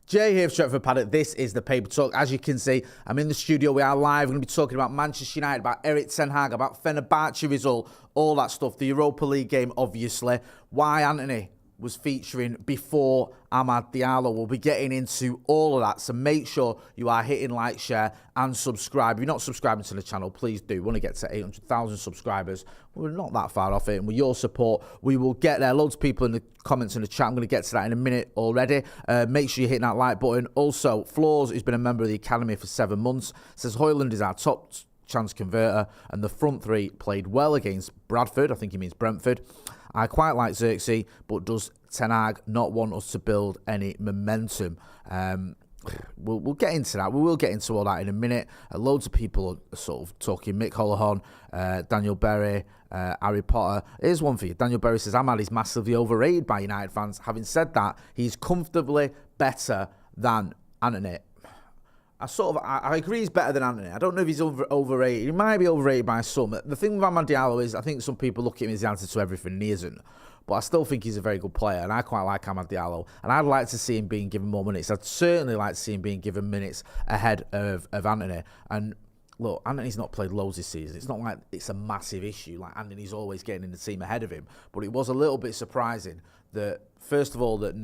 Jay here for Stretford, Paddock. This is the Paper Talk. As you can see, I'm in the studio. We are live. We're going to be talking about Manchester United, about Erik ten Hag, about Fenerbahce result, all that stuff. The Europa League game, obviously. Why Antony was featuring before Amad Diallo. We'll be getting into all of that. So make sure you are hitting like, share, and subscribe. If you're not subscribing to the channel, please do. We want to get to 800,000 subscribers. We're not that far off it. And with your support, we will get there. Loads of people in the comments in the chat. I'm going to get to that in a minute already. Make sure you're hitting that like button. Also, Floors, who's been a member of the academy for 7 months, says Højlund is our top chance converter, and the front three played well against Bradford. I think he means Brentford. I quite like Xerxes, but does Ten Hag not want us to build any momentum? We'll get into that. We will get into all that in a minute. Loads of people are sort of talking. Mick Holohan, Daniel Berry, Harry Potter. Here's one for you. Daniel Berry says, Amad is massively overrated by United fans. Having said that, he's comfortably better than Antony. I agree he's better than Antony. I don't know if he's overrated. He might be overrated by some. The thing with Amad Diallo is I think some people look at him as the answer to everything, and he isn't. But I still think he's a very good player, and I quite like Amad Diallo. And I'd like to see him being given more minutes. I'd certainly like to see him being given minutes ahead of Antony. And look, Antony's not played loads this season. It's not like it's a massive issue. Like Antony's always getting in the team ahead of him. But it was a little bit surprising that, first of all, that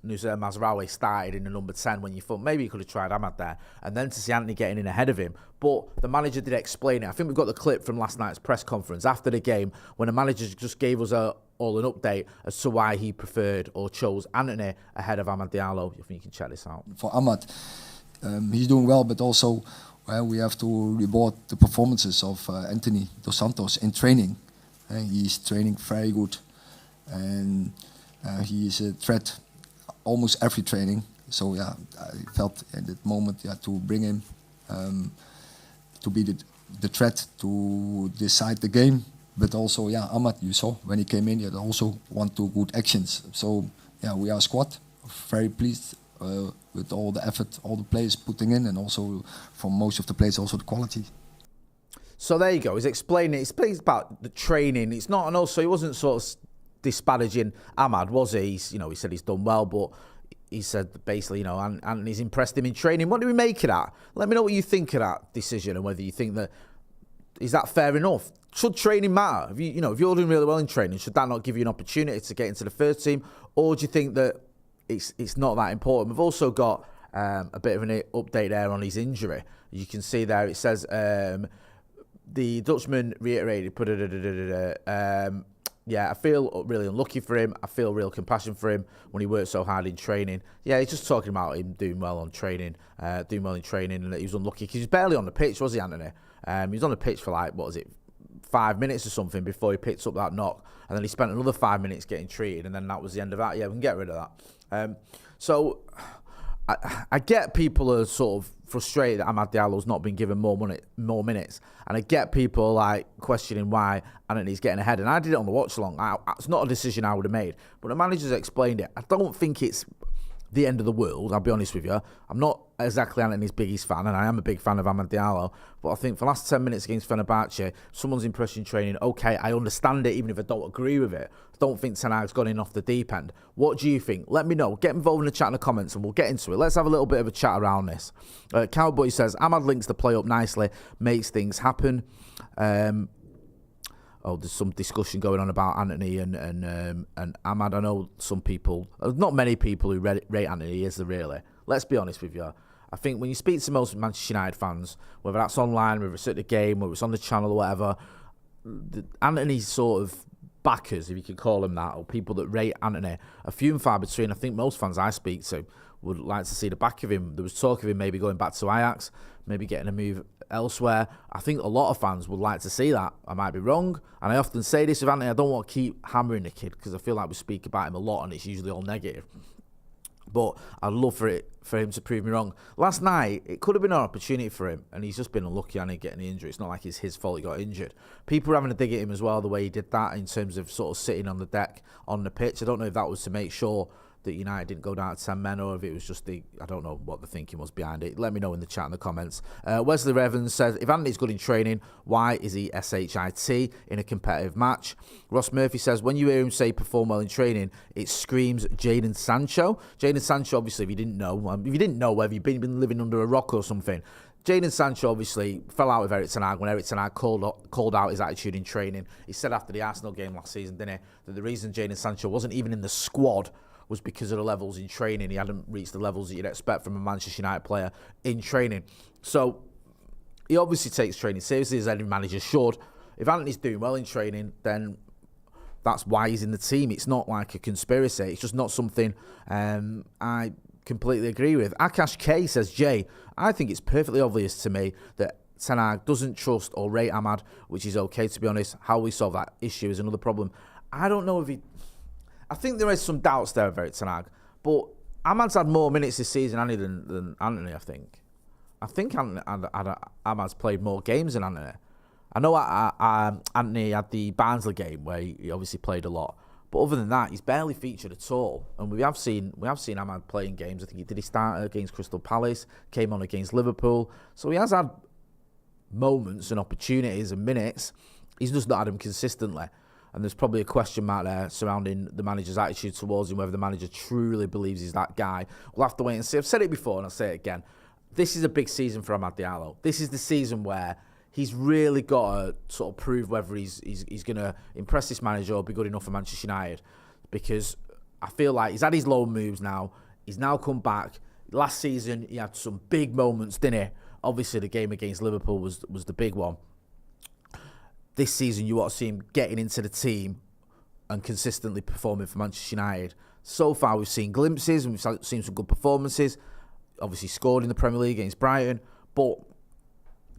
Mazraoui started in the number 10 when you thought maybe you could have tried Amad there, and then to see Antony getting in ahead of him. But the manager did explain it. I think we've got the clip from last night's press conference after the game when the manager just gave us all an update as to why he preferred or chose Antony ahead of Amad Diallo. I think you can check this out. For Amad, he's doing well, but also we have to reward the performances of Antony dos Santos in training. He's training very good, and he is a threat almost every training. So yeah, I felt at that moment to bring him to be the threat to decide the game. But also, Amad, you saw when he came in, he had also 1-2 good actions. So yeah, we are a squad. Very pleased with all the effort, all the players putting in, and also from most of the players, also the quality. So there you go. He's explaining it. He speaks about the training. It's not, and also he wasn't sort of disparaging Amad, was he? He said he's done well, but he said basically, Antony's impressed him in training. What do we make of that? Let me know what you think of that decision and whether you think that is that fair enough. Should training matter? If if you're doing really well in training, should that not give you an opportunity to get into the first team, or do you think that it's not that important? We've also got a bit of an update there on his injury. You can see there it says the Dutchman reiterated. I feel really unlucky for him. I feel real compassion for him when he worked so hard in training. Yeah, he's just talking about him doing well in training, and that he was unlucky because he was barely on the pitch, was he, Antony? He was on the pitch for 5 minutes or something before he picked up that knock, and then he spent another 5 minutes getting treated, and then that was the end of that. Yeah, we can get rid of that. So I get people are sort of frustrated that Amad Diallo's not been given more minutes, and I get people questioning why Antony's getting ahead. And I did it on the watch along. It's not a decision I would have made, but the manager's explained it. I don't think it's the end of the world, I'll be honest with you. I'm not exactly Antony's biggest fan, and I am a big fan of Amad Diallo, but I think for the last 10 minutes against Fenerbahce, someone's impression training, okay, I understand it, even if I don't agree with it. I don't think Ten Hag's gone in off the deep end. What do you think? Let me know. Get involved in the chat in the comments, and we'll get into it. Let's have a little bit of a chat around this. Cowboy says, Amad links the play up nicely, makes things happen. There's some discussion going on about Antony and Amad. I know some people, not many people who rate Antony, is there really? Let's be honest with you. I think when you speak to most Manchester United fans, whether that's online, whether it's at the game, whether it's on the channel or whatever, Antony's sort of backers, if you could call them that, or people that rate Antony, are few and far between. I think most fans I speak to would like to see the back of him. There was talk of him maybe going back to Ajax, maybe getting a move elsewhere. I think a lot of fans would like to see that. I might be wrong, and I often say this with Antony. I don't want to keep hammering the kid because I feel like we speak about him a lot and it's usually all negative. But I'd love for him to prove me wrong. Last night, it could have been an opportunity for him, and he's just been unlucky on getting the injury. It's not like it's his fault he got injured. People are having a dig at him as well, the way he did that in terms of sort of sitting on the deck on the pitch. I don't know if that was to make sure that United didn't go down to 10 men, or if it was just I don't know what the thinking was behind it. Let me know in the chat in the comments. Wesley Evans says, if Antony's good in training, why is he SHIT in a competitive match? Ross Murphy says, when you hear him say perform well in training, it screams Jadon Sancho. Jadon Sancho, obviously, if you didn't know whether you've been living under a rock or something, Jadon Sancho obviously fell out with Erik ten Hag when Erik ten Hag called out his attitude in training. He said after the Arsenal game last season, didn't he, that the reason Jadon Sancho wasn't even in the squad was because of the levels in training. He hadn't reached the levels that you'd expect from a Manchester United player in training. So he obviously takes training seriously, as any manager should. If Antony's doing well in training, then that's why he's in the team. It's not like a conspiracy. It's just not something I completely agree with. Akash K says, Jay, I think it's perfectly obvious to me that Ten Hag doesn't trust or rate Ahmad, which is okay, to be honest. How we solve that issue is another problem. I don't know if he... I think there is some doubts there of Erik ten Hag, but Ahmad's had more minutes this season than Antony, I think. I think Ahmad's played more games than Antony. I know Antony had the Barnsley game where he obviously played a lot, but other than that, he's barely featured at all. And we have seen Ahmad playing games. I think he start against Crystal Palace, came on against Liverpool, so he has had moments and opportunities and minutes. He's just not had them consistently. And there's probably a question mark there surrounding the manager's attitude towards him, whether the manager truly believes he's that guy. We'll have to wait and see. I've said it before and I'll say it again. This is a big season for Amad Diallo. This is the season where he's really got to sort of prove whether he's going to impress this manager or be good enough for Manchester United. Because I feel like he's had his loan moves now. He's now come back. Last season, he had some big moments, didn't he? Obviously, the game against Liverpool was the big one. This season, you want to see him getting into the team and consistently performing for Manchester United. So far, we've seen glimpses and we've seen some good performances. Obviously, scored in the Premier League against Brighton, but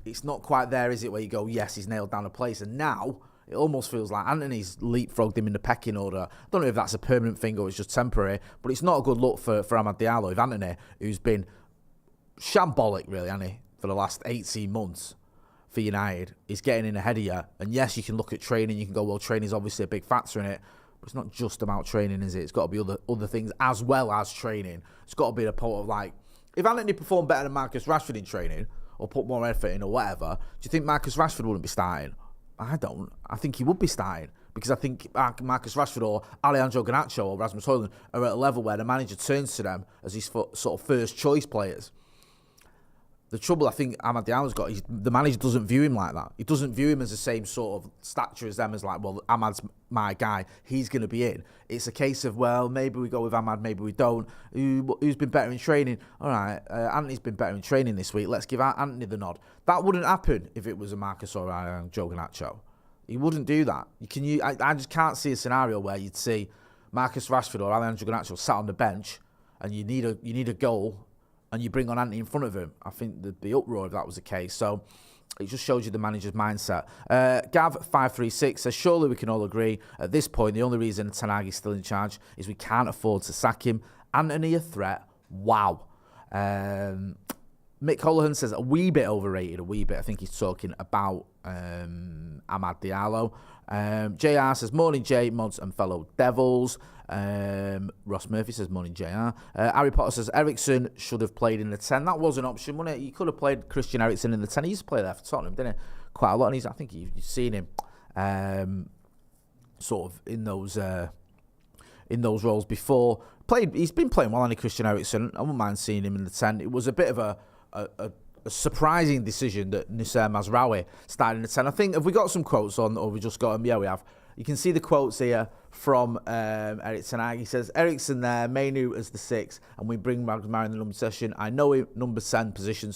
it's not quite there, is it, where you go, yes, he's nailed down a place. And now, it almost feels like Antony's leapfrogged him in the pecking order. I don't know if that's a permanent thing or it's just temporary, but it's not a good look for Amad Diallo. If Antony, who's been shambolic, really, hasn't he, for the last 18 months, for United, is getting in ahead of you. And yes, you can look at training, you can go, well, training's obviously a big factor in it, but it's not just about training, is it? It's got to be other things as well as training. It's got to be the point of, like, if Antony performed better than Marcus Rashford in training, or put more effort in or whatever, do you think Marcus Rashford wouldn't be starting? I don't. I think he would be starting, because I think Marcus Rashford or Alejandro Garnacho or Rasmus Højlund are at a level where the manager turns to them as his sort of first choice players. The trouble I think Amad Diallo's got is the manager doesn't view him like that. He doesn't view him as the same sort of stature as them, as like, well, Amad's my guy, he's going to be in. It's a case of, well, maybe we go with Amad, maybe we don't. Who's been better in training? All right, Antony's been better in training this week. Let's give Antony the nod. That wouldn't happen if it was a Marcus or a Joe Garnacho. He wouldn't do that. I just can't see a scenario where you'd see Marcus Rashford or Alejandro Garnacho sat on the bench and you need a goal, and you bring on Antony in front of him. I think there'd be uproar if that was the case. So it just shows you the manager's mindset. Gav536 says, surely we can all agree at this point the only reason Ten Hag is still in charge is we can't afford to sack him. Antony a threat? Wow. Mick Holohan says a wee bit overrated, a wee bit. I think he's talking about Amad Diallo. JR says, morning Jay, mods and fellow Devils. Ross Murphy says, morning JR. Harry Potter says, Eriksen should have played in the 10. That was an option, wasn't it? You could have played Christian Eriksen in the 10. He used to play there for Tottenham, didn't he? Quite a lot. And I think you've seen him sort of in those roles before. He's been playing well, hasn't he, Christian Eriksen? I wouldn't mind seeing him in the 10. It was a bit of a surprising decision that Noussair Mazraoui started in the 10. I think, have we got some quotes on, or we just got them? Yeah, we have. You can see the quotes here from Erik ten Hag. He says, Eriksen there, Mainu as the 6, and we bring Maguire in the number 10 position.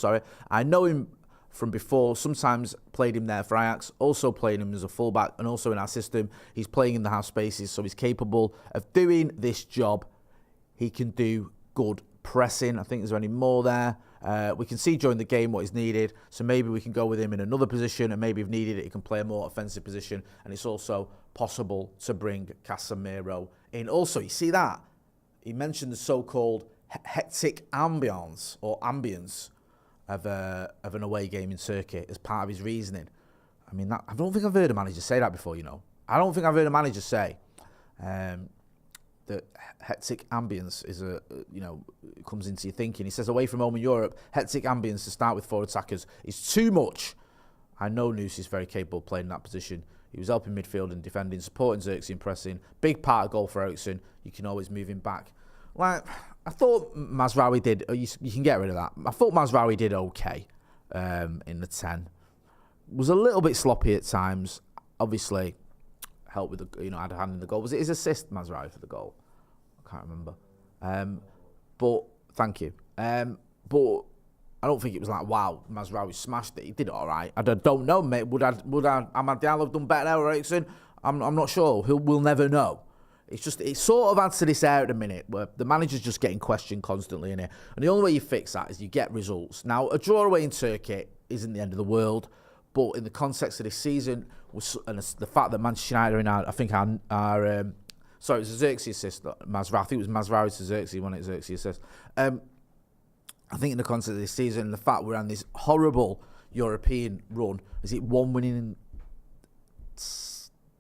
I know him from before, sometimes played him there for Ajax, also playing him as a fullback, and also in our system, he's playing in the half spaces, so he's capable of doing this job. He can do good pressing. I think there's any more there. We can see during the game what is needed, so maybe we can go with him in another position, and maybe if needed, he can play a more offensive position, and it's also possible to bring Casemiro in. Also, you see that? He mentioned the so-called hectic ambience of an away game in Turkey as part of his reasoning. I mean, I don't think I've heard a manager say that before, you know. I don't think I've heard a manager say, the hectic ambience is comes into your thinking. He says, away from home in Europe, hectic ambience to start with 4 attackers is too much. I know Noose is very capable of playing in that position. He was helping midfield and defending, supporting Xerxes and pressing. Big part of goal for Eriksen. You can always move him back. Like, I thought Mazraoui did, you can get rid of that. I thought Mazraoui did okay in the 10. Was a little bit sloppy at times. Obviously, helped with had a hand in the goal. Was it his assist, Mazraoui, for the goal? I can't remember. But thank you. But I don't think it was like, wow, Mazraoui smashed it. He did it all right. I don't know, mate. Would Amad Diallo have done better or Eriksen? I'm not sure. We'll never know. It sort of adds to this air at the minute where the manager's just getting questioned constantly in it. And the only way you fix that is you get results. Now, a draw away in Turkey isn't the end of the world, but in the context of this season, and the fact that Manchester United are in sorry, it was a Xerxes assist, Mazraoui. I think it was Mazraoui to Xerxes, when it's Xerxes assist. I think in the context of this season, the fact we're on this horrible European run, is it 1 winning in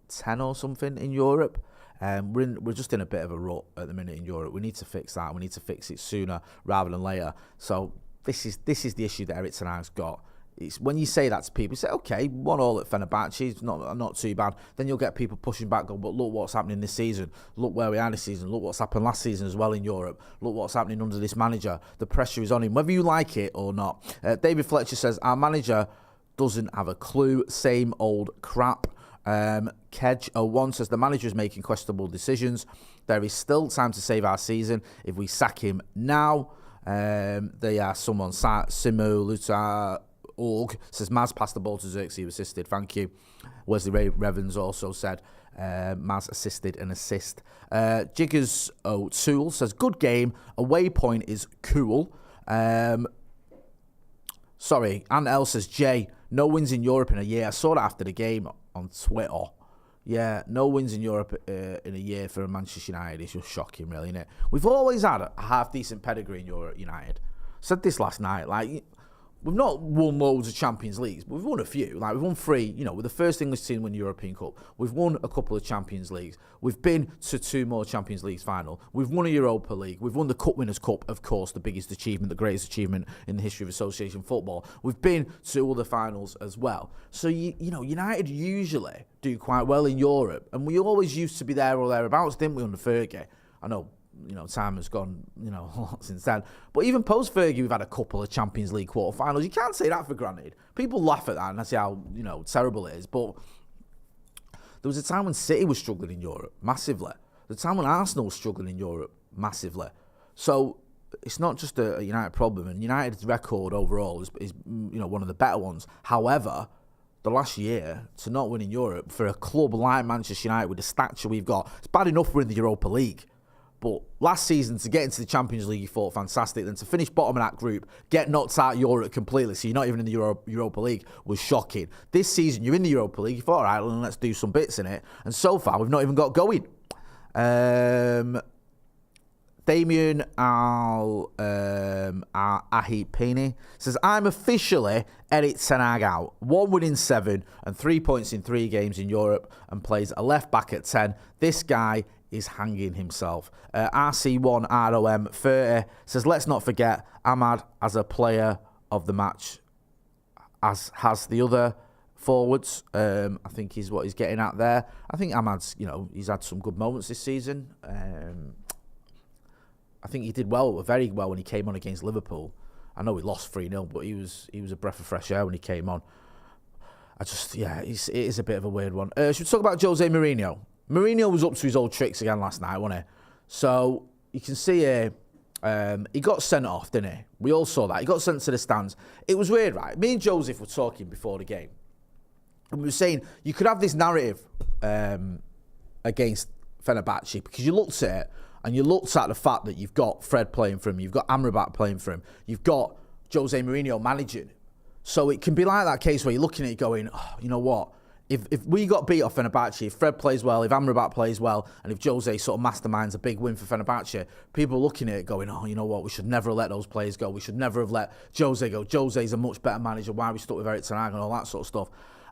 10 or something in Europe? We're just in a bit of a rut at the minute in Europe. We need to fix that. We need to fix it sooner rather than later. So this is the issue that Erik ten Hag's got. It's when you say that to people, you say, okay, 1-1 at Fenerbahce, it's not too bad. Then you'll get people pushing back, going, but look what's happening this season. Look where we are this season. Look what's happened last season as well in Europe. Look what's happening under this manager. The pressure is on him, whether you like it or not. David Fletcher says, our manager doesn't have a clue. Same old crap. Kedge01 says, the manager is making questionable decisions. There is still time to save our season if we sack him now. They are someone, Simu Luta Org says, Maz passed the ball to Xerxes, he assisted. Thank you. Wesley Revens also said, Maz assisted an assist. Jiggers O'Toole says, good game. Away point is cool. Sorry, Ant L says, Jay, no wins in Europe in a year. I saw that after the game on Twitter. Yeah, no wins in Europe in a year for Manchester United is just shocking, really, isn't it? We've always had a half-decent pedigree in Europe, United. Said this last night, like, we've not won loads of Champions Leagues, but we've won a few. Like, we've won 3, we're the first English team to win the European Cup. We've won a couple of Champions Leagues. We've been to 2 more Champions Leagues final. We've won a Europa League. We've won the Cup Winners' Cup, of course, the biggest achievement, the greatest achievement in the history of association football. We've been to other finals as well. So, United usually do quite well in Europe, and we always used to be there or thereabouts, didn't we, under Fergie? I know, time has gone, since then. But even post-Fergie, we've had a couple of Champions League quarterfinals. You can't take that for granted. People laugh at that, and that's how, terrible it is. But there was a time when City was struggling in Europe, massively. The time when Arsenal was struggling in Europe, massively. So it's not just a United problem, and United's record overall is one of the better ones. However, the last year, to not win in Europe, for a club like Manchester United with the stature we've got, it's bad enough we're in the Europa League. But last season, to get into the Champions League, you thought fantastic. Then to finish bottom of that group, get knocked out of Europe completely, so you're not even in the Europa League, was shocking. This season, you're in the Europa League, you thought, all right, well, let's do some bits in it. And so far, we've not even got going. Damien Ahipini says, I'm officially Erik ten Hag out. 1 win in 7 and 3 points in 3 games in Europe and plays a left back at 10. This guy is hanging himself. RC1ROM30 says, let's not forget Amad as a player of the match, as has the other forwards. I think is what he's getting at there. I think Amad's, he's had some good moments this season. I think he did very well when he came on against Liverpool. I know he lost 3-0, but he was a breath of fresh air when he came on. It is a bit of a weird one. Should we talk about Jose Mourinho? Mourinho was up to his old tricks again last night, wasn't he? So you can see here, he got sent off, didn't he? We all saw that. He got sent to the stands. It was weird, right? Me and Joseph were talking before the game. And we were saying you could have this narrative against Fenerbahce because you looked at it and you looked at the fact that you've got Fred playing for him, you've got Amrabat playing for him, you've got Jose Mourinho managing. So it can be like that case where you're looking at it going, oh, you know what? If we got beat off Fenerbahce, if Fred plays well, if Amrabat plays well, and if Jose sort of masterminds a big win for Fenerbahce, people are looking at it going, oh, you know what, we should never have let those players go. We should never have let Jose go. Jose's a much better manager. Why are we stuck with Erik ten Hag and all that sort of stuff?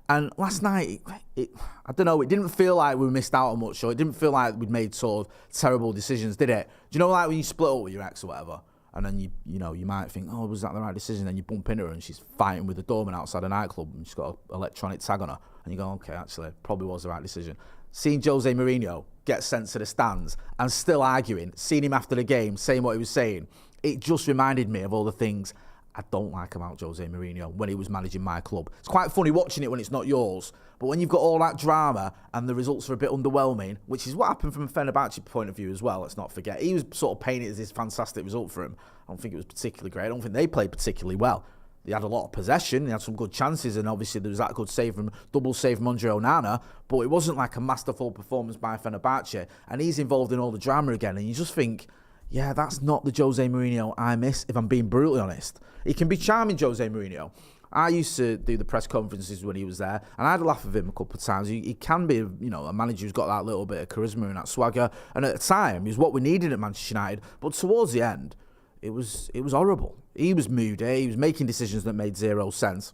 And last night, I don't know, it didn't feel like we missed out on much, or it didn't feel like we'd made sort of terrible decisions, did it? Do you know, like when you split up with your ex or whatever, and then you might think, oh, was that the right decision? Then you bump into her and she's fighting with the doorman outside a nightclub and she's got an electronic tag on her, and you go, okay, actually, probably was the right decision. Seeing Jose Mourinho get sent to the stands and still arguing, seeing him after the game saying what he was saying, it just reminded me of all the things I don't like about Jose Mourinho when he was managing my club. It's quite funny watching it when it's not yours, but when you've got all that drama and the results are a bit underwhelming, which is what happened from a Fenerbahce point of view as well, let's not forget. He was sort of painted as this fantastic result for him. I don't think it was particularly great. I don't think they played particularly well. They had a lot of possession, they had some good chances, and obviously there was that good save from, double save from Onana, but it wasn't like a masterful performance by Fenerbahce, and he's involved in all the drama again, and you just think, yeah, that's not the Jose Mourinho I miss, if I'm being brutally honest. He can be charming, Jose Mourinho. I used to do the press conferences when he was there, and I had a laugh with him a couple of times. He can be, a manager who's got that little bit of charisma and that swagger, and at the time, he was what we needed at Manchester United, but towards the end, it was horrible. He was moody, he was making decisions that made zero sense.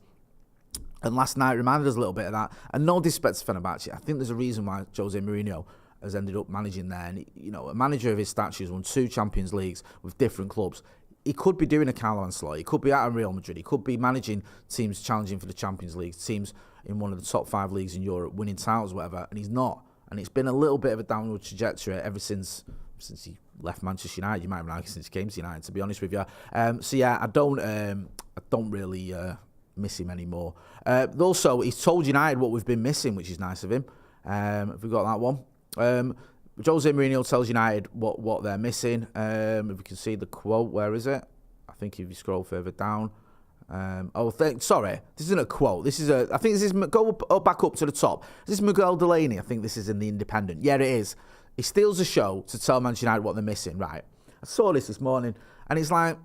And last night reminded us a little bit of that. And no disrespect to Fenerbahce, I think there's a reason why Jose Mourinho has ended up managing there. And, a manager of his stature has won 2 Champions Leagues with different clubs. He could be doing a Carlo Ancelotti. He could be out of Real Madrid. He could be managing teams challenging for the Champions League, teams in one of the top 5 leagues in Europe, winning titles, whatever. And he's not. And it's been a little bit of a downward trajectory ever since he left Manchester United. You might have liked it since he came to United, to be honest with you. So yeah, I don't really miss him anymore. Also, he's told United what we've been missing, which is nice of him. Have we got that one? Jose Mourinho tells United what they're missing. If we can see the quote, where is it? I think if you scroll further down. Sorry, this isn't a quote. I think this is, go back up to the top. This is Miguel Delaney. I think this is in The Independent. Yeah, it is. He steals the show to tell Manchester United what they're missing, right? I saw this morning, and it's like,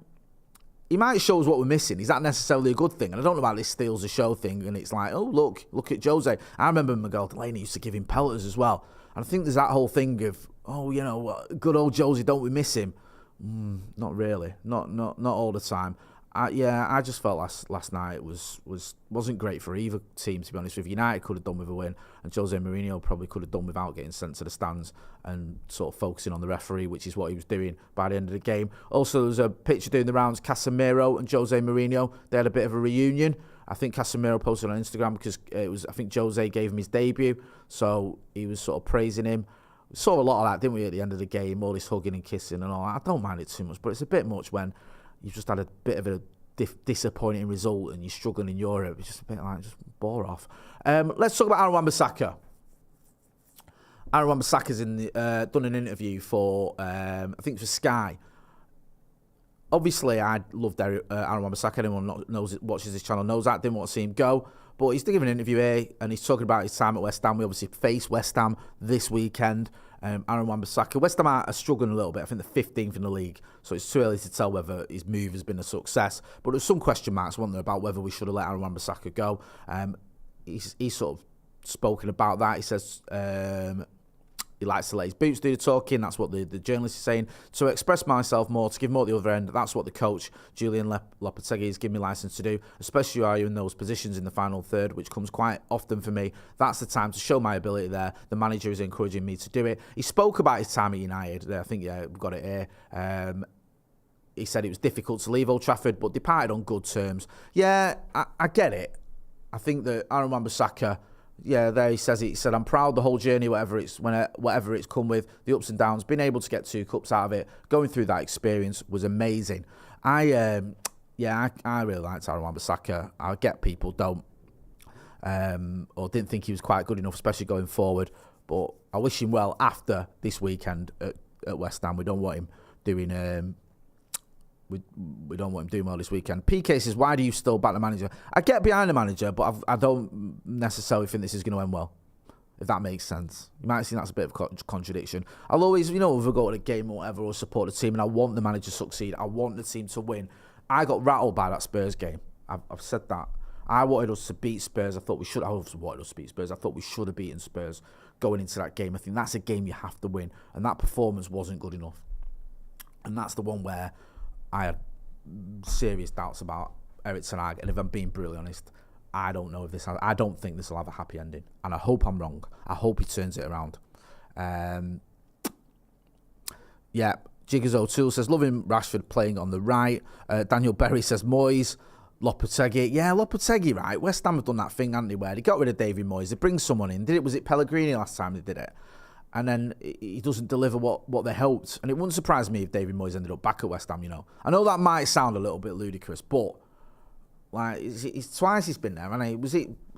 he might show us what we're missing. Is that necessarily a good thing? And I don't know about this steals the show thing, and it's like, oh, look at Jose. I remember Miguel Delaney used to give him pelters as well. And I think there's that whole thing of, good old Jose, don't we miss him? Not really. Not all the time. I just felt last night wasn't great for either team, to be honest with you. United could have done with a win, and Jose Mourinho probably could have done without getting sent to the stands and sort of focusing on the referee, which is what he was doing by the end of the game. Also, there was a picture doing the rounds, Casemiro and Jose Mourinho. They had a bit of a reunion. I think Casemiro posted on Instagram because I think Jose gave him his debut, so he was sort of praising him. We saw a lot of that, didn't we, at the end of the game, all this hugging and kissing and all. I don't mind it too much, but it's a bit much when you've just had a bit of a disappointing result and you're struggling in Europe. It's just a bit like, just bore off. Let's talk about Aaron Wan-Bissaka. Aaron Wan-Bissaka's done an interview for, I think for Sky. Obviously, I loved Aaron Wan-Bissaka. Anyone watches this channel knows that. Didn't want to see him go. But he's giving an interview here, and he's talking about his time at West Ham. We obviously face West Ham this weekend. Aaron Wan-Bissaka. West Ham are struggling a little bit. I think they're 15th in the league, so it's too early to tell whether his move has been a success. But there's some question marks, weren't there, about whether we should have let Aaron Wan-Bissaka go. He's sort of spoken about that. He says he likes to let his boots do the talking. That's what the journalist is saying. To express myself more, to give more at the other end, that's what the coach, Julian Lopetegui, has given me license to do, especially while you're in those positions in the final third, which comes quite often for me. That's the time to show my ability there. The manager is encouraging me to do it. He spoke about his time at United. I think, yeah, we've got it here. He said it was difficult to leave Old Trafford, but departed on good terms. Yeah, I get it. I think that Aaron Wan-Bissaka, yeah, there he said, I'm proud the whole journey, whatever it's come with, the ups and downs, being able to get 2 cups out of it, going through that experience was amazing. I really liked Aaron Wan-Bissaka. I get people don't, or didn't think he was quite good enough, especially going forward. But I wish him well after this weekend at West Ham. We don't want him doing. We don't want him doing well this weekend. PK says, why do you still back the manager? I get behind the manager, but I don't necessarily think this is going to end well, if that makes sense. You might see that's a bit of a contradiction. I'll always, if we go to a game or whatever, or support the team, and I want the manager to succeed. I want the team to win. I got rattled by that Spurs game. I've said that. I wanted us to beat Spurs. I thought we should. I wanted us to beat Spurs. I thought we should have beaten Spurs going into that game. I think that's a game you have to win, and that performance wasn't good enough. And that's the one where I had serious doubts about Erik ten Hag, and if I'm being brutally honest, I don't know if this. I don't think this will have a happy ending, and I hope I'm wrong. I hope he turns it around. Yeah, Jiggers O'Toole says loving Rashford playing on the right. Daniel Berry says Moyes, Lopetegui. Yeah, Lopetegui, right? West Ham have done that thing, haven't they, where they got rid of David Moyes. They bring someone in. Was it Pellegrini last time they did it? And then he doesn't deliver what they hoped. And it wouldn't surprise me if David Moyes ended up back at West Ham, you know. I know that might sound a little bit ludicrous, but like it's twice he's been there, and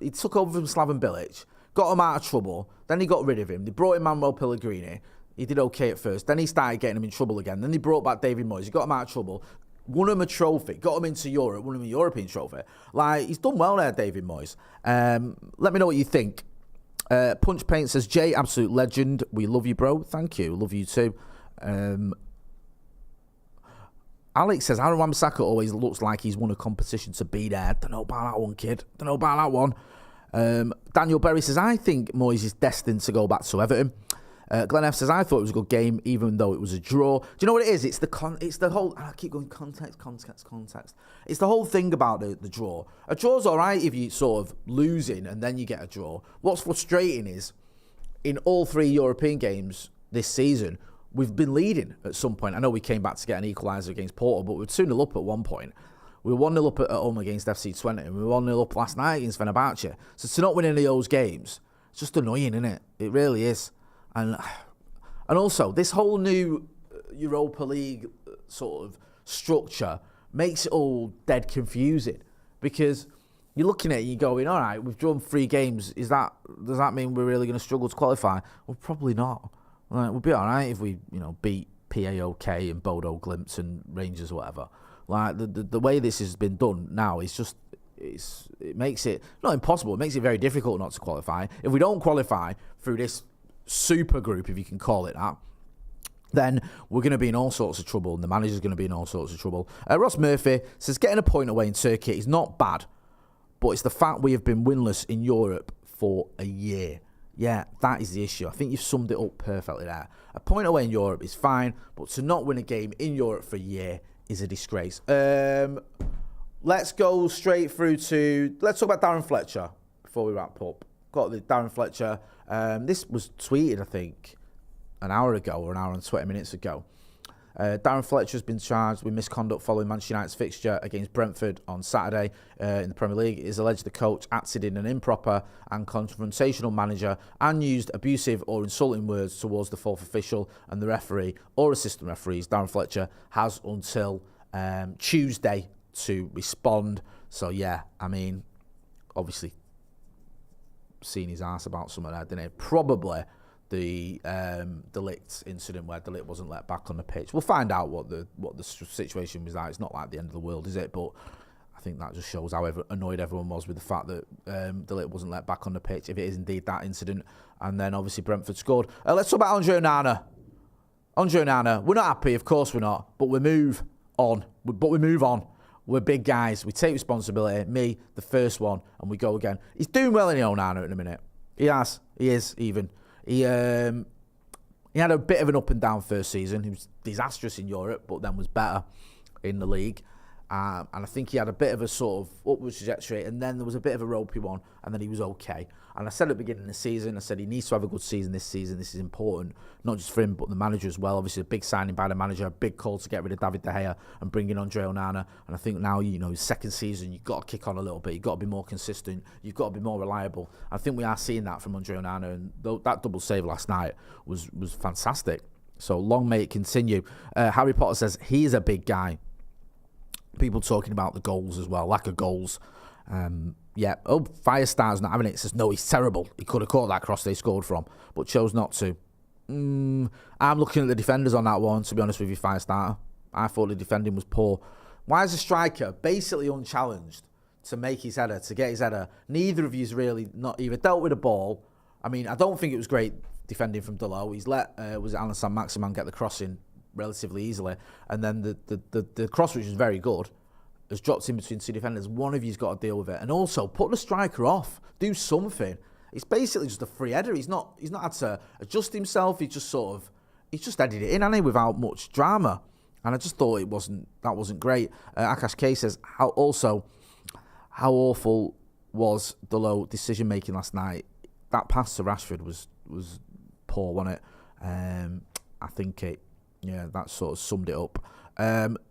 he took over from Slaven Bilic, got him out of trouble, then he got rid of him. They brought in Manuel Pellegrini. He did okay at first. Then he started getting him in trouble again. Then they brought back David Moyes. He got him out of trouble. Won him a trophy. Got him into Europe. Won him a European trophy. Like, he's done well there, David Moyes. Let me know what you think. Punch Paint says, Jay, absolute legend. We love you, bro. Thank you. Love you too. Alex says, Aaron Wan-Bissaka always looks like he's won a competition to be there. Don't know about that one, kid. Don't know about that one. Daniel Berry says, I think Moyes is destined to go back to Everton. Glenn F says, I thought it was a good game, even though it was a draw. Do you know what it is? It's the whole, I keep going, context. It's the whole thing about the draw. A draw's all right if you sort of losing and then you get a draw. What's frustrating is, in all 3 European games this season, we've been leading at some point. I know we came back to get an equaliser against Porto, but we were 2-0 up at one point. We were 1-0 up at home against FC Twente, and we were 1-0 up last night against Fenerbahce. So to not win any of those games, it's just annoying, isn't it? It really is. And also, this whole new Europa League sort of structure makes it all dead confusing, because you're looking at it and you're going, all right, we've drawn 3 games. Does that mean we're really going to struggle to qualify? Well, probably not. Like, we'll be all right if we, beat PAOK and Bodo Glimt and Rangers or whatever. Like, the way this has been done now is just, it makes it not impossible. It makes it very difficult not to qualify. If we don't qualify through this super group, if you can call it that, then we're going to be in all sorts of trouble, and the manager's going to be in all sorts of trouble. Ross Murphy says, getting a point away in Turkey is not bad, but it's the fact we have been winless in Europe for a year. Yeah, that is the issue. I think you've summed it up perfectly there. A point away in Europe is fine, but to not win a game in Europe for a year is a disgrace. Let's go straight through to, let's talk about Darren Fletcher before we wrap up. Got the Darren Fletcher. This was tweeted, I think, an hour ago or an hour and 20 minutes ago. Darren Fletcher has been charged with misconduct following Manchester United's fixture against Brentford on Saturday in the Premier League. It is alleged the coach acted in an improper and confrontational manner and used abusive or insulting words towards the fourth official and the referee or assistant referees. Darren Fletcher has until Tuesday to respond. So, yeah, I mean, obviously, seen his ass about some of that, didn't it? Probably the Delict incident where Delict wasn't let back on the pitch. We'll find out what the situation was like. It's not like the end of the world, is it? But I think that just shows how annoyed everyone was with the fact that Delict wasn't let back on the pitch, if it is indeed that incident. And then obviously Brentford scored. Let's talk about Andre Onana. Andre Onana, we're not happy, of course we're not, but we move on. We're big guys. We take responsibility. Me, the first one, and we go again. He's doing well in the Onana in a minute. He has. He is, even. He had a bit of an up and down first season. He was disastrous in Europe, but then was better in the league. And I think he had a bit of a sort of upward trajectory, and then there was a bit of a ropey one, and then he was okay. And I said at the beginning of the season, I said he needs to have a good season this season. This is important, not just for him, but the manager as well. Obviously, a big signing by the manager, a big call to get rid of David De Gea and bring in Andre Onana. And I think now, his second season, you've got to kick on a little bit. You've got to be more consistent. You've got to be more reliable. I think we are seeing that from Andre Onana, and that double save last night was fantastic. So long may it continue. Harry Potter says he is a big guy. People talking about the goals as well, lack of goals. Firestar's not having it. Says, no, he's terrible. He could have caught that cross they scored from, but chose not to. I'm looking at the defenders on that one, to be honest with you, Firestar. I thought the defending was poor. Why is a striker basically unchallenged to make his header, to get his header? Neither of you's really not either dealt with the ball. I mean, I don't think it was great defending from Delo. He's let, was it Alan Saint-Maximin get the crossing relatively easily, and then the cross, which is very good, has dropped in between two defenders. One of you's got to deal with it, and also put the striker off. Do something. It's basically just a free header. He's not had to adjust himself. He's just headed it in, hasn't he, without much drama. And I just thought that wasn't great. Akash K says how awful was the low decision making last night. That pass to Rashford was poor, wasn't it? I think that sort of summed it up.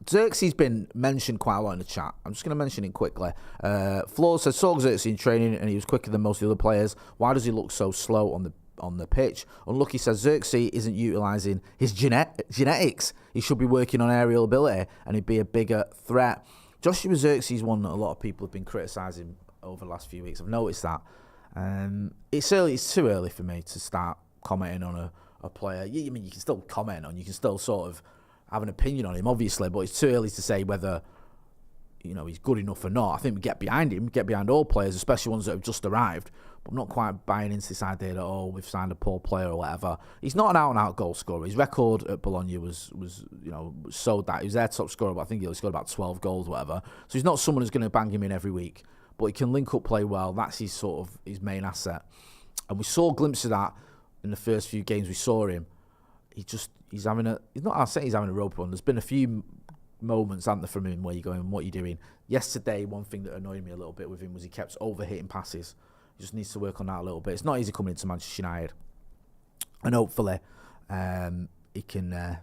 Xerxes been mentioned quite a lot in the chat. I'm just going to mention it quickly. Flaw says, saw Xerxes in training and he was quicker than most of the other players. Why does he look so slow on the pitch? Unlucky says, Xerxes isn't utilising his genetics. He should be working on aerial ability and he'd be a bigger threat. Joshua Xerxes one that a lot of people have been criticising over the last few weeks. I've noticed that. It's too early for me to start commenting on a player. I mean, you can still comment on, you can still sort of have an opinion on him, obviously, but it's too early to say whether he's good enough or not. I think we get behind him, get behind all players, especially ones that have just arrived. But I'm not quite buying into this idea that we've signed a poor player or whatever. He's not an out-and-out goal scorer. His record at Bologna was showed that he was their top scorer, but I think he only scored about 12 goals, or whatever. So he's not someone who's going to bang him in every week, but he can link up play well. That's his main asset, and we saw glimpses of that in the first few games we saw him. He's having a rope run. There's been a few moments, haven't there, from him where you're going, what are you doing? Yesterday, one thing that annoyed me a little bit with him was he kept overhitting passes. He just needs to work on that a little bit. It's not easy coming into Manchester United, and hopefully he can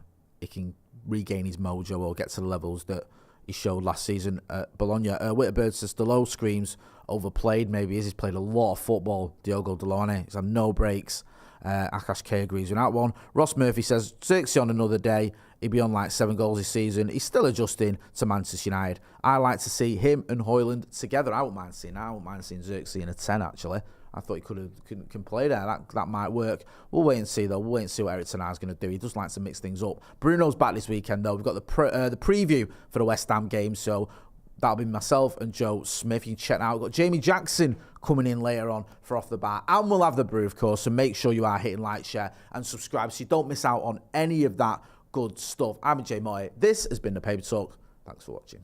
regain his mojo or get to the levels that he showed last season at Bologna. Witterbird says Delo screams overplayed. Maybe he's played a lot of football. Diogo Delone, he's had no breaks. Akash K agrees with that one. Ross Murphy says, Xerxes on another day, he'd be on like 7 goals this season. He's still adjusting to Manchester United. I like to see him and Højlund together. I wouldn't mind seeing Xerxes in a 10, actually. I thought he can play there. That might work. We'll wait and see, though. We'll wait and see what Eric Ten Hag's going to do. He does like to mix things up. Bruno's back this weekend, though. We've got the preview for the West Ham game, so that'll be myself and Joe Smith. You can check that out. We've got Jamie Jackson coming in later on for Off the Bar. And we'll have the brew, of course, so make sure you are hitting like, share, and subscribe so you don't miss out on any of that good stuff. I'm Jay Moy. This has been The Paper Talk. Thanks for watching.